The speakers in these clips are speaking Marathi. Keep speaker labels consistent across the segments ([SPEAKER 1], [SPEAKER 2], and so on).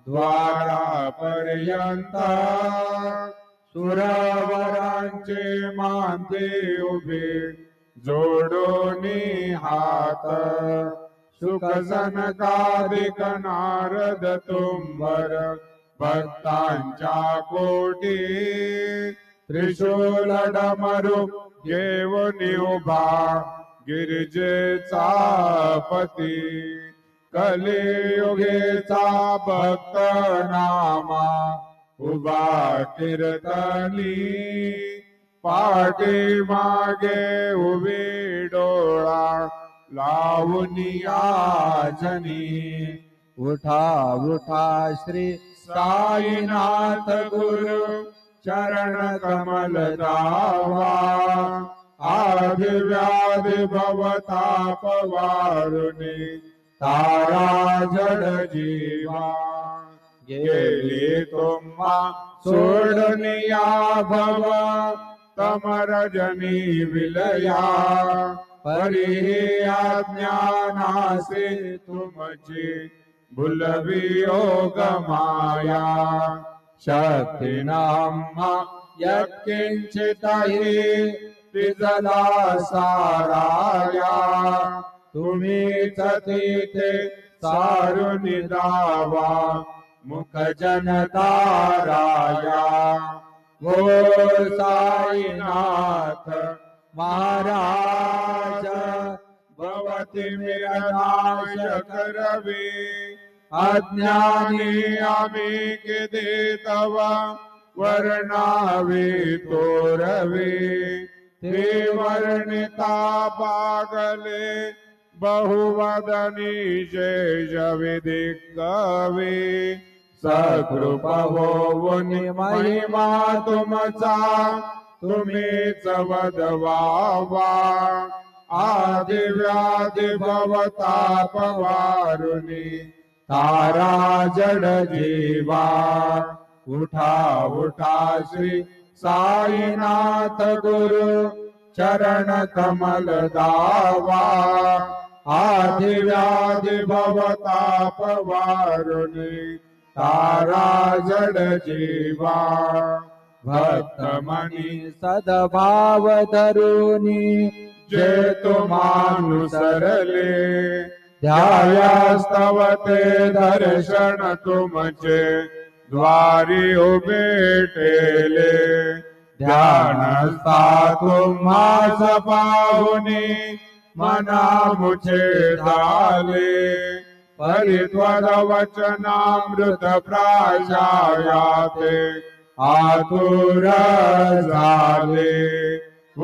[SPEAKER 1] द्वारापर्यंत सुरवरांचे मांदे उभे जोडोनी हात सुख सनकादिक नारद तुंबर भक्तांच्या कोटी त्रिशूल डमरू घेऊन उभा गिरिजेचा पती कलियुगेचा भक्त नामा उभा कीर्तनी पाठी मागे उभी डोळा लावूनिया जनी उठा उठा श्री साईनाथ गुरु चरण कमल दावा आदिव्याधि भवताप वारुणी तारा जड जीवा गेली तुम्हा सोडनिया भव तमरजनी विलया परिया ज्ञानासे तुमची भुलवियोग माया शक्ती नाम्हा यत्किंचितहि तिजला साराया तुम्हीच तिथे सारुनि दावा मुख जनताराया वो साईनाथ महाराज भवति मेनाश करवे अज्ञानी आम्ही के तव वर्णावे तोरवे ते वर्णिता पागले बहुवदनी शेष विदिक्कवे सकृप होऊनि महिमा तुमचा तुम्हीच वदवावा आदिव्याधि भवताप वारुणी तारा जड जीवा उठा उठा श्री साईनाथ गुरु चरण कमल दावा आदिव्याधि भवताप वारुणी तारा जड जीवा भक्तमनी सद्भाव धरुनी जे तुमानुसरले ध्यायास्तवते दर्शन तुमचे द्वारी उभे टेले ध्यानस्था तुम्हास पाहुनी मना मुझे झाले परित्वद वचनामृत प्राशायाते आतुर झाले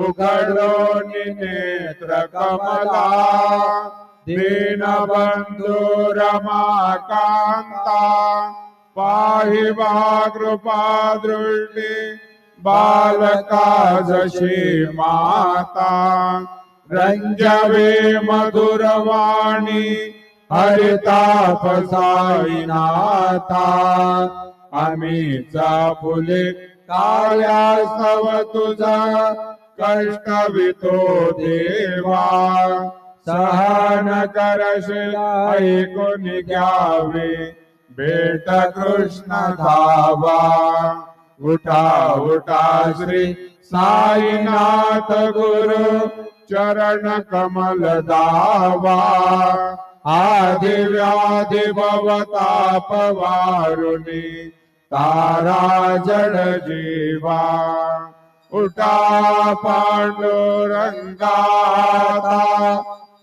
[SPEAKER 1] उघडो नेत्र कमला दीनबंधू रमाकांता पाहि वा कृपा दृष्टी बालका जशी माता रंजवे मधुरवाणी हरिताप साईनाथा आम्हीचा फुले कायास्तव तुझा कष्टवितो देवा सहन करशिला ऐकून घ्यावे भेट कृष्ण धावा उठा उठा श्री साईनाथ गुरु चरण कमल दावा आदिव्याधि भवताप वारुणी तारा जड जीवा उठा पांडुरंगाता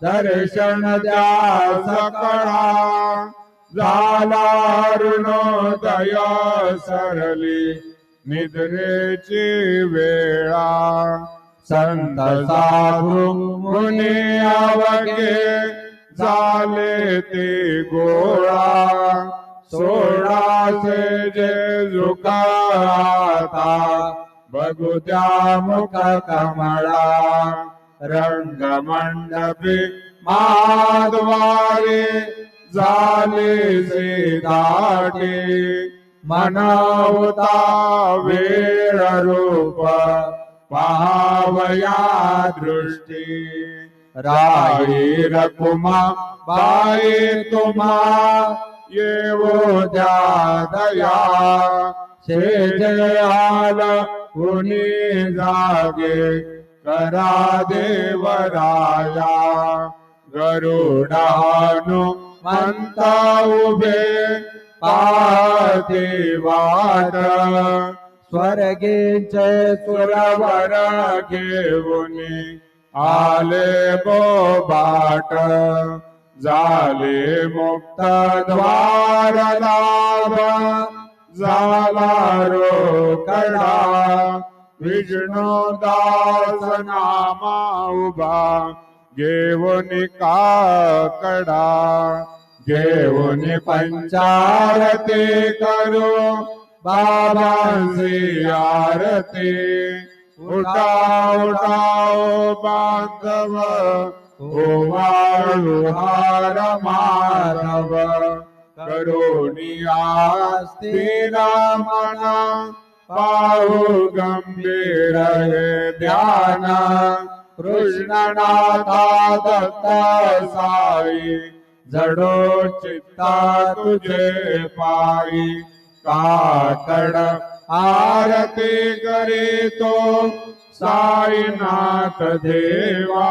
[SPEAKER 1] दर्शन द्या सकळा झाला ऋणोदय सरली निद्रेची वेळा संत साधू मुनी अवघे झाले ते गोळा सोडाचे जे झुकाता बघू त्या मुख कमळा रंगमंडपी महाद्वारे झाले से दाटे मनवता वेळ रूप पहावया दृष्टी राही रकुमा बाई तुम्हा येवो द्या दया शेजयाल कुणी जागे करा देवराया गरुडानु मंता उभे पाहते वाट
[SPEAKER 2] स्वर्गीचे
[SPEAKER 1] सुरवर घेऊनी आले बोबाट झाले मुक्त द्वार लाभ झाला रोकडा विष्णू दास नामा उभा घेऊन काकडा घेऊन पंचारती करू बाबांची आरती उठाओ उठाओ बांधव ओवाळू हार माधव करुणी आस्तीला मना पाहू गंभीर हे ध्यान कृष्णनाथा दत्ता साई जडो चित्ता तुझे पायी काकड आरती करीतो साईनाथ देवा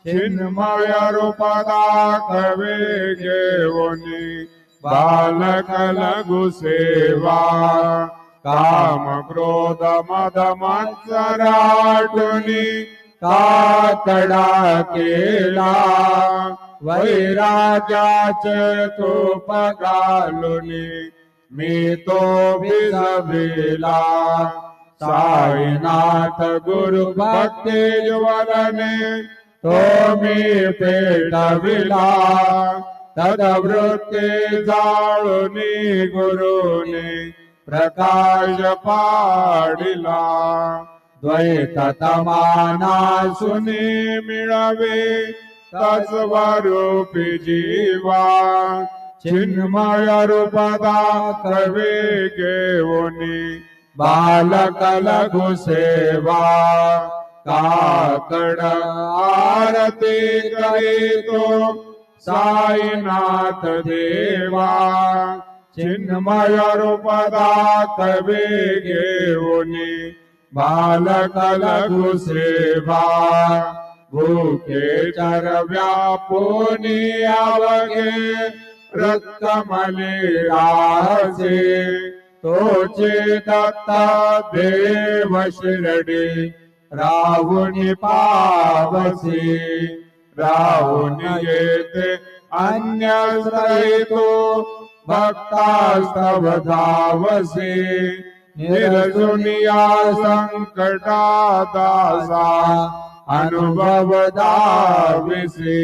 [SPEAKER 1] चिन्मय रूप दाखवे घेऊनी बालक लघु सेवा काम क्रोध मद मत्सराटुनी काकडा केला वैराग्याचे तूप घालुनी मी तो भिजविला साईनाथ गुरु भक्ती ज्वलने तो मी पेटविला तदवृत्ती जाळुनी गुरुनी प्रकाश पाडिला द्वैत तमाना सुनी मिळवे तत्स्वरूपी जीवा चिन्मय रूप दाखवे घेऊनी बालक लघु सेवा काकड आरती करीतो साईनाथ देवा चिन्मय रूप दाखवे घेऊनी बालक लघु सेवा भूखे चरव्या पुनी अवघे रक्तमले रासे तोचे दत्ता देव शिरडी राहुनी पावसे राहुन येते अन्यश्रयितो भक्तास्तव धावसे निर्जुनिया संकटा दासा अनुभव दाविसे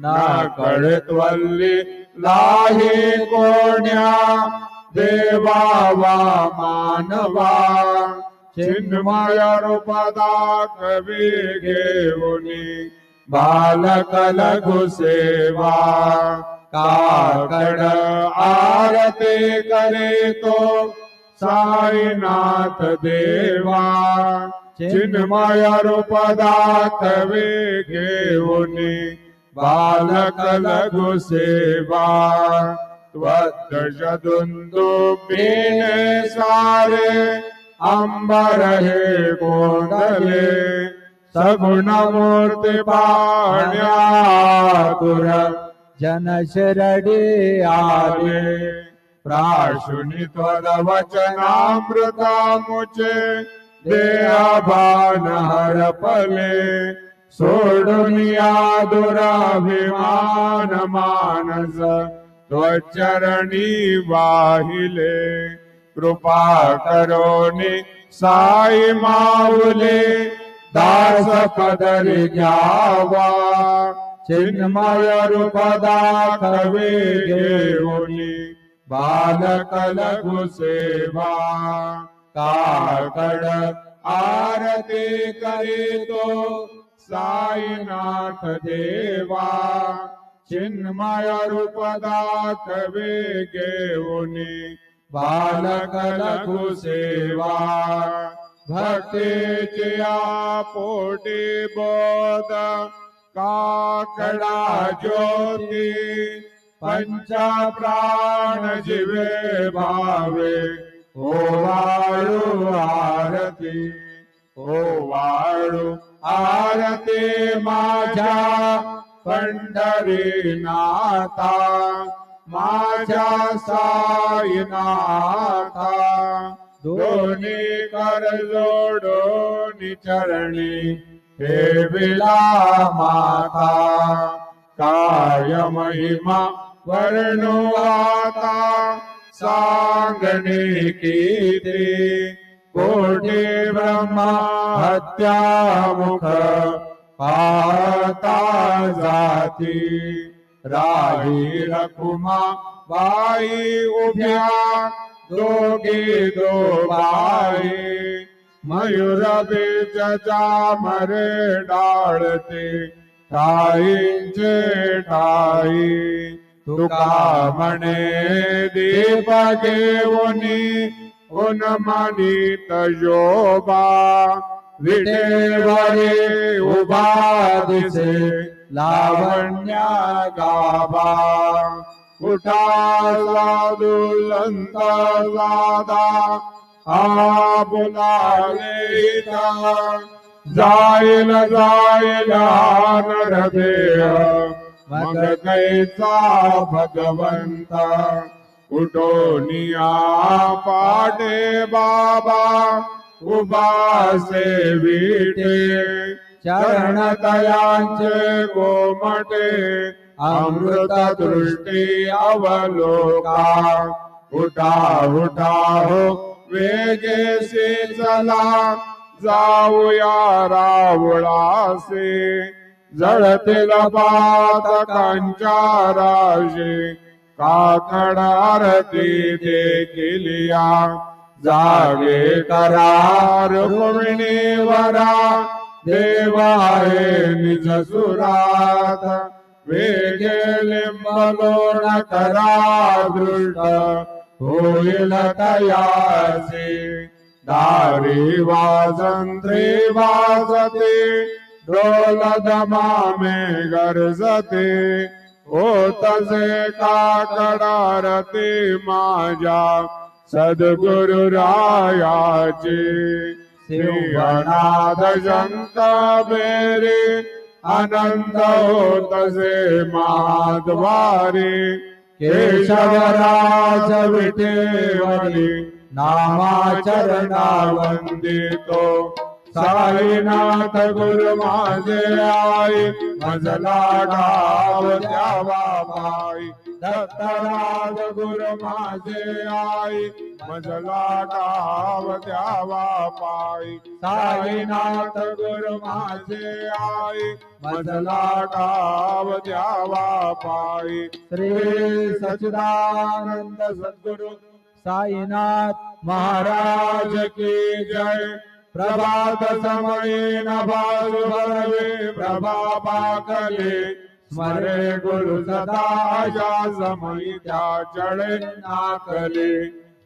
[SPEAKER 1] ना कळत्वल्ली लाही कोण्या देवा वा मानवा चिन्मय रूप दाखवे घेऊनी बालक लघु सेवा काकड आरती करीतो साईनाथ देवा चिन्मय रूप दाखवे घेऊनी बालक लघु सेवा त्वद्दशदुन्दुभिने सारे अंबर हे कोंडले सगुण मूर्ती पाण्यातुर
[SPEAKER 2] जन शिरडी आले
[SPEAKER 1] प्राशुनी त्वदवचनामृता मुचे देहभान हरपले सोडून या दुराभिमान मानस त्वचरणी वाहिले कृपा करोनी साई माऊले दास पदरी घ्यावा चिन्मय रूप दाखवे घेऊनी बालक लघु सेवा काकड आरती करीतो साईनाथ देवा चिन्मय रूप दाखवे घेऊनी बालक लघु सेवा भक्तीच्या पोटी बोध काकडा ज्योती पंच प्राण जीवे भावे ओवाळू आरती ओवाळू आरती माझ्या पंढरीनाथा माझ्या साईनाथा दोन्ही कर जोडून चरणी ठेविला माता काय महिमा वर्णू आता सांगणे किती कोटी ब्रह्मा हत्या मुख पाहता जाती राही रखुमा बाई उभ्या दोघी दोबाई मयूर बीजचा मरे डाळते ठाईंचे ठाई तुका म्हणे दीप घेऊनी उन्मनीत शोभा विटेवरी उभा दिसे लावण्या गाभा उठा दुलंत जादा हा बोलाले जाईल जाईल नरदेह मग कैचा भगवंता उठोनिया पाटे बाबा उभासे विटे चरण तयांचे गोमटे अमृत दृष्टी अवलोका उठा उठा हो वेगेसे चला जाऊया रावळासे जळतील पातकांच्या राजे काकड आरती देखिलिया जागे करार रुक्मिणीवरा देवाये निज सुरात वेगे लिंबलोण करा दृष्ट होईल तयासी दारी वाजंत्री वाजते ढोल दमामे गरजते होतसे काकडारती माझ्या सद्गुरु रायाची सिंहनाद शंख बेरी आनंद होतसे माधवारी केशवराज विठेवरी नामाचरणा वंदितो साईनाथ गुरु माझे आई मजला डाव द्यावा पाई दत्तराज गुरु माझे आई मजला डाव द्यावा पाई साईनाथ गुरु माझे आई मजला डाव द्यावा पाई श्री सच्चिदानंद सद्गुरु साईनाथ महाराज की जय प्रभात समये नभासु भरवे प्रभा पाकले स्मरे गुरु सदा जा समयी त्या चढे नाकले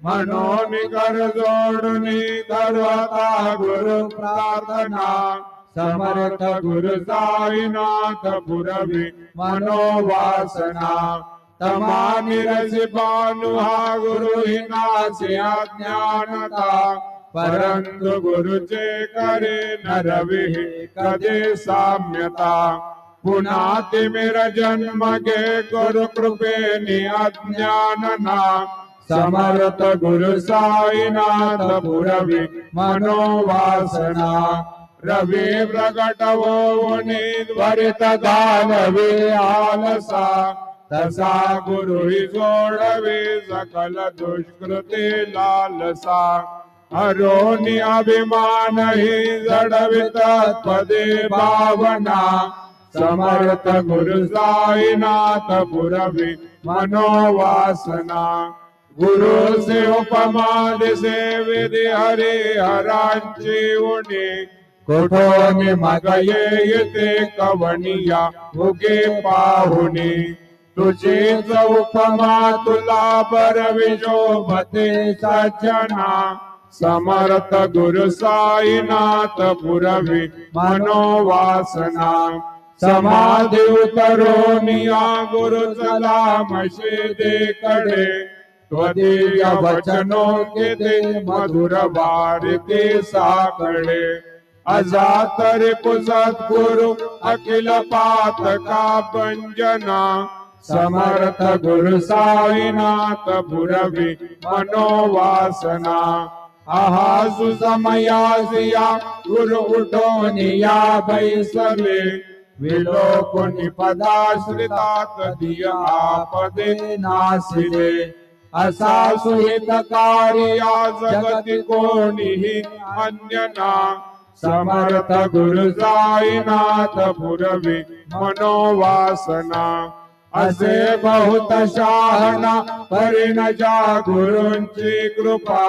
[SPEAKER 1] मनोन कर जोडणी करता गुरु प्रार्थना समर्थ गुरु साईनाथ पुरवी मनोवासना तमानी रसी पानु हा गुरु हिनाचे अज्ञानता परंतु गुरुचे करे नरवी कधी साम्यता पुन्हा तिमिर जन्म घे गुरु कृपेनी अज्ञानना समर्थ गुरु साईनाथ पुरवी मनोवासना रवी प्रगट होऊनी त्वरित घालवे आलसा तसा गुरु ही जोडवे सकल दुष्कृती लालसा हरोनी अभिमान ही जडवितात पदे भावना समर्थ गुरु साईनाथ पुरवी मनोवासना गुरु से उपमा दिसे विधि हरि हरांची उणी कोठोनी मग येते कवनिया उगे पाहुनी तुझीच उपमा तुला बरविजोभते सज्जना समर्थ गुरु साईनाथ पुरवी मनोवासना समाधी उतरोनिया गुरु चला मशीदे कडे त्वदीय वचनों के दे मधुर भारती साकडे अजातर सद्गुरु अखिल पात का भंजना समर्थ गुरु साईनाथ पुरवी मनोवासना आहासु समयासिया गुरु उठोनिया बैसले विलोकुनि पदाश्रितात दिया आपदे नासिले असा सुहितकारिया जगति कोणिहि अन्यना समर्थ गुरु साईनाथ पुरवी मनोवासना असे बहुत शहाणा परिणजा गुरूंची कृपा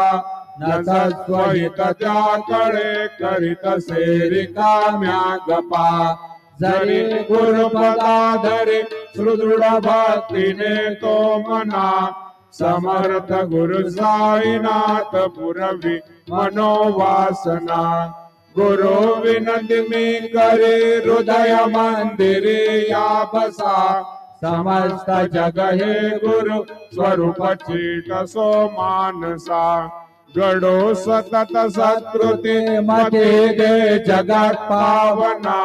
[SPEAKER 1] न सत्वहित त्याकडे करीत से रिकाम्या गपा जरी गुरुपदाधरी सुदृढ भक्तीने तो मना समर्थ गुरु साईनाथ पुरवी मनोवासना गुरु विनंती मी करे हृदय मंदिरे या बसा समस्त जग हे गुरु स्वरूप चीटसो मानसा गडो सतत सत्कृती मध्ये दे जगत पावना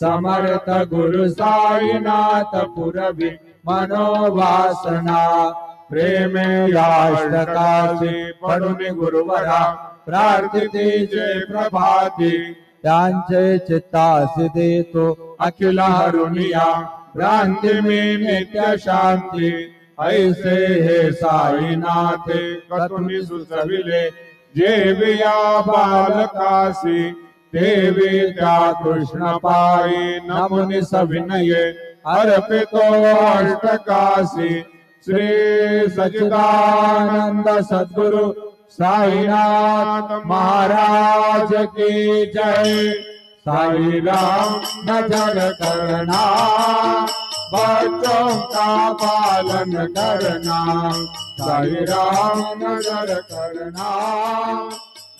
[SPEAKER 1] समर्थ गुरु साईनाथ पुरवी मनोवासना प्रेमे याष्टकासी पडुनि गुरुवरा प्रार्थिते जे प्रभाती त्यांचे चित्तासी देतो अखिल हरुनिया भ्रांती में नित्य शांति ऐसे हे साईनाथे कतुनि सुसविले जेविया बालकासी देवी त्या कृष्ण पाई नमुनि सविनये अर्पितो अष्टकासी श्री सच्चिदानंद सद्गुरु साईनाथ महाराज की जय। साई राम नजर करना बच्चों का पालन करना साई राम नजर करना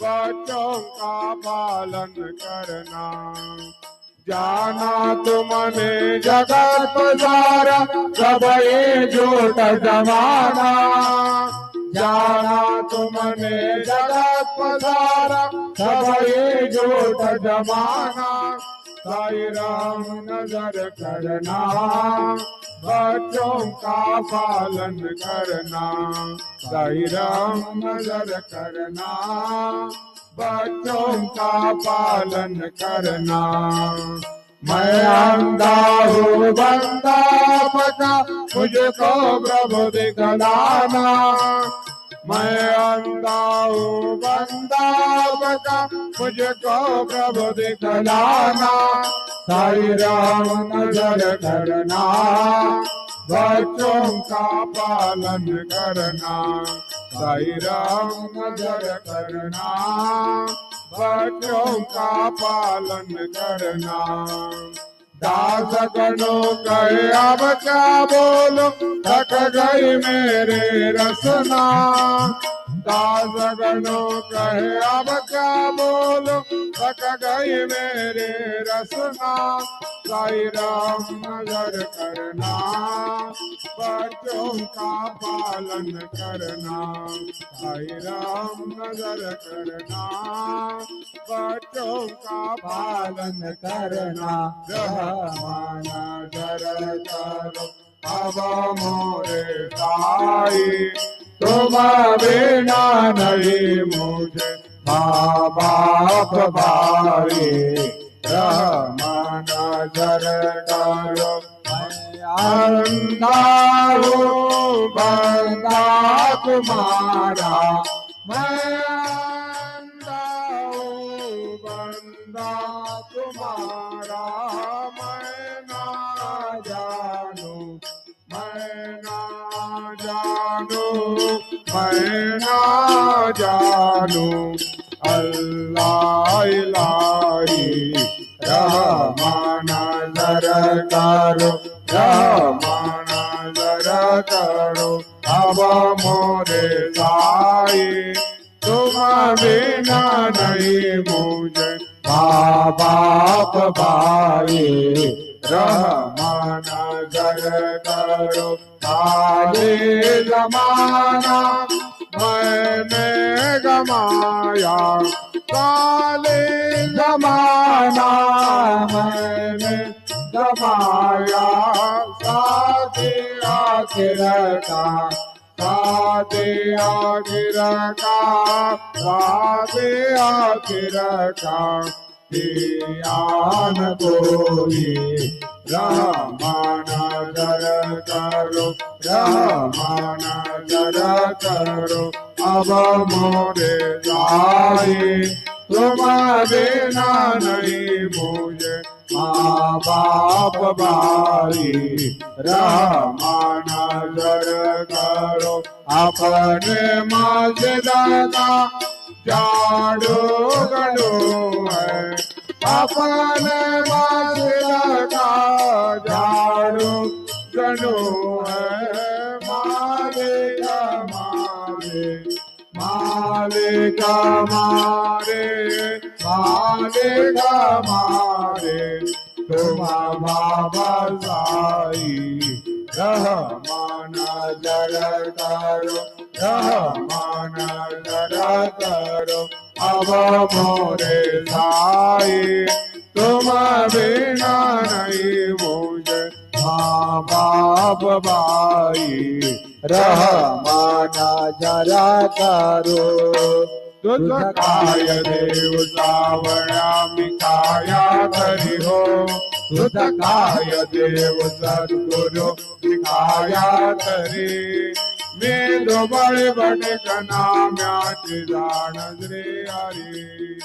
[SPEAKER 1] बच्चों का पालन करना जाना तुमने जगत पधारा सब ये झूठ जमाना जाना तुमने जगत पधारा सब ये झूठ जमाना साई राम नजर करना बच्चों का पालन करना साई राम नजर करना बच्चों का पालन करना मैं अंधा हूँ बंदा पता मुझको प्रभु दिखलाना मैं अंधा हूँ बंदा बता मुझको प्रभु दिखलाना साई राम नजर करना बच्चों का पालन करना साई राम नजर करना बच्चों का पालन करना दास गणों कहे अब क्या बोलो थक गई मेरे रसना दास गणों कहे अब क्या बोलो थक गई मेरे रसना साई राम नजर करना बच्चों का पालन करना साई राम नजर करना बच्चों का पालन करना नजर करो अब मोरे साई तुम बिना नहीं मुझे माँ बाप भाई नजर करो अंधा हूँ बंदा तुम्हारा मैं अंधा हूँ बंदा तुम्हारा मैं ना जानू मैं ना जानू मैं ना जानू अल्लाह इलाही रहमान नजर करो रहमान नजर करो अब मोरे साई तुम बिना नहीं मुझे माँ बाप भाई रहमा नजर करो खाली जमाना मैंने गमाया काले
[SPEAKER 2] जमाना
[SPEAKER 1] मैंने गमाया साथी आखिर का साथी आखिर का साथी आखिर का ध्यान कोई रहमान नजर करो रहमान नजर करो अब मोरे जाए तुम बिना नहीं मुझे माँ बाप भाई रहमान नजर करो अपने मस्जिदा झाड़ू गड़ो है अपने मस्जिदा झाड़ू गड़ो है मालिक मारे मालिक मारे मालिक मारे तुम बाबा साई रहमान नजर करो रहमान नजर करो अब मोरे साई तुम बिना नहीं मुझे माँ बाप भाई
[SPEAKER 2] रहमान जरा करो
[SPEAKER 1] तुझ काय देव सावळा मिखाया करी हो तुझ काय देव सद्गुरु मिखाया करी मी दोबळे बडक नाम्याची जाण श्री हरी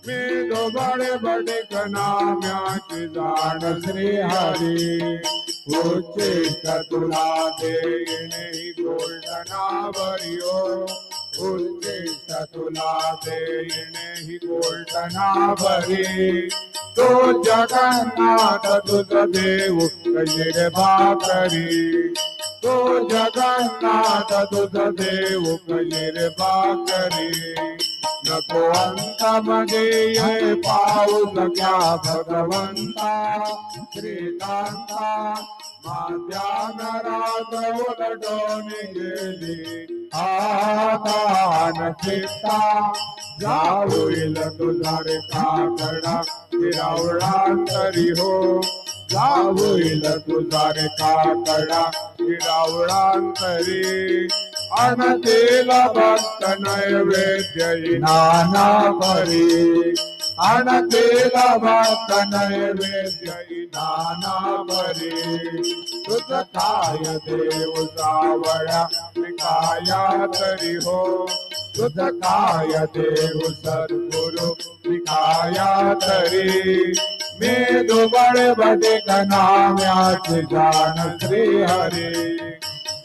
[SPEAKER 1] मी दोबळे बडक नाम्याची जाण श्री हरी उच्चिष्ट तुला देणे गोल्डनावरी हो उच्चिष्ट तुला देणे ही गोल्डनावरी तो जगन्नाथ तुझ देव कजिर भाकरी तो जगन्नाथ तुझ देव कजिर भाकरी नको अंत मध्ये पाऊस घ्या भगवंता श्रीकांता माध्यान रात उलटून गेली आतान चित्ता जाऊल तुझा रे काकडा फिरावळांतरी हो जाऊल तुझा रे काकडा फिरावळांतरी अनतेला भक्त नैवेद्य नाना परी अनतेला भक्त नैवेद्य नाना परी तुझ काय देव सावळा विकाया तरी हो तुझ काय देव सद्गुरु विकाया तरी मी दुबळे बडक नाम्याची जाण श्री हरी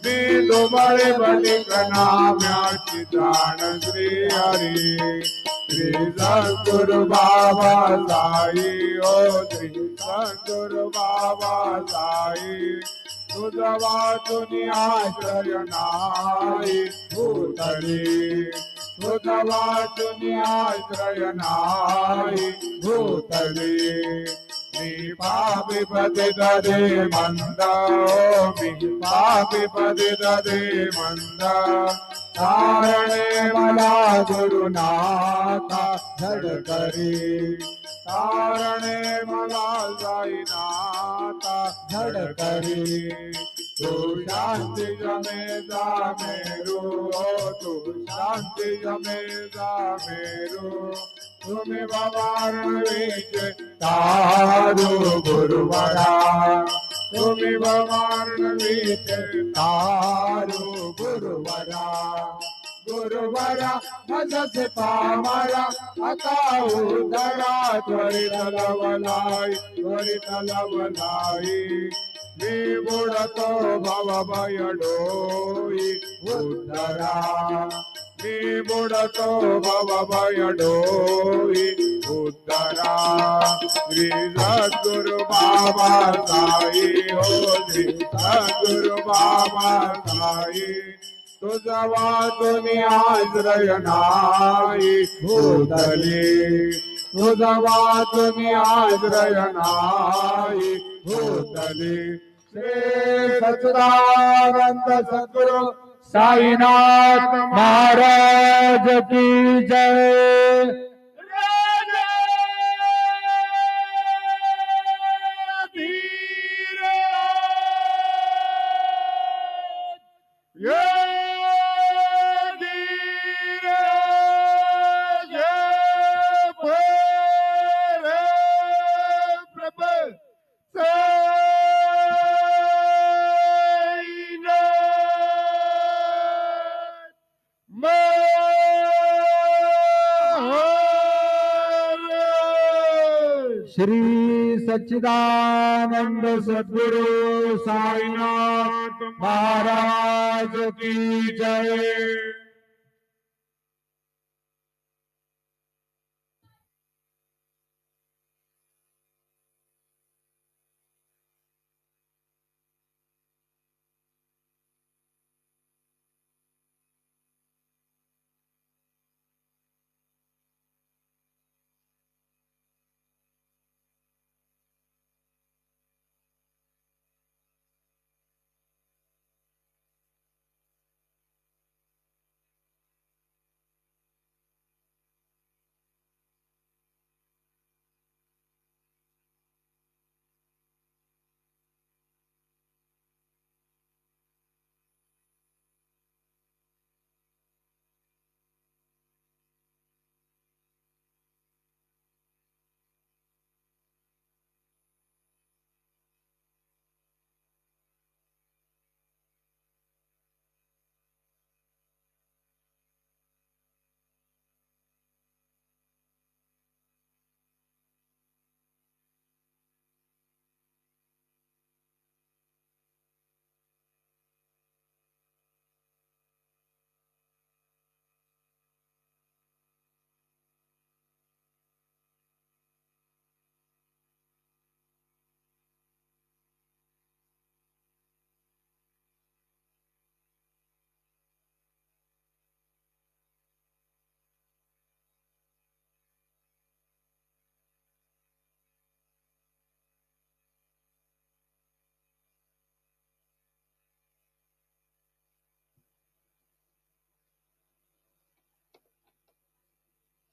[SPEAKER 1] मी दुबळे बडक नाम्याची जाण श्री हरी श्री सद्गुरु बाबा साई ओ श्री सद्गुरु बाबा साई तुझा वाचून आश्रय नाही भूतली तुझा वाचून आश्रय नाही भूतली मी पापी पतित दे मंद मी पापी पतित दे मंद कारणे मला गुरुनाथा धडकरी कारणे मला जाईनाथा धडकरी तू शांती जमे जा मेरो तू शांती जमे जा मेरो तुम्ही बाबारणवीचे तारू गुरुवरा तुम्ही बाबारणवीचे तारू गुरुवरा गुरुवरा मजसे पामारा आता उदरा त्वरित लवलाई मी बुडतो भव भयडोई उद्धरा मी बुडतो भव भयडोई उद्धरा श्री सद्गुरु बाबा साई हो श्री सद्गुरु बाबा साई तुझा वाचून आश्रय नाही भूतली तुझा वाचून आश्रय नाही भूतली
[SPEAKER 2] श्री सच्चिदानंद सद्गुरु साईनाथ महाराज की जय। श्री सच्चिदानंद सद्गुरु साईनाथ महाराज की जय।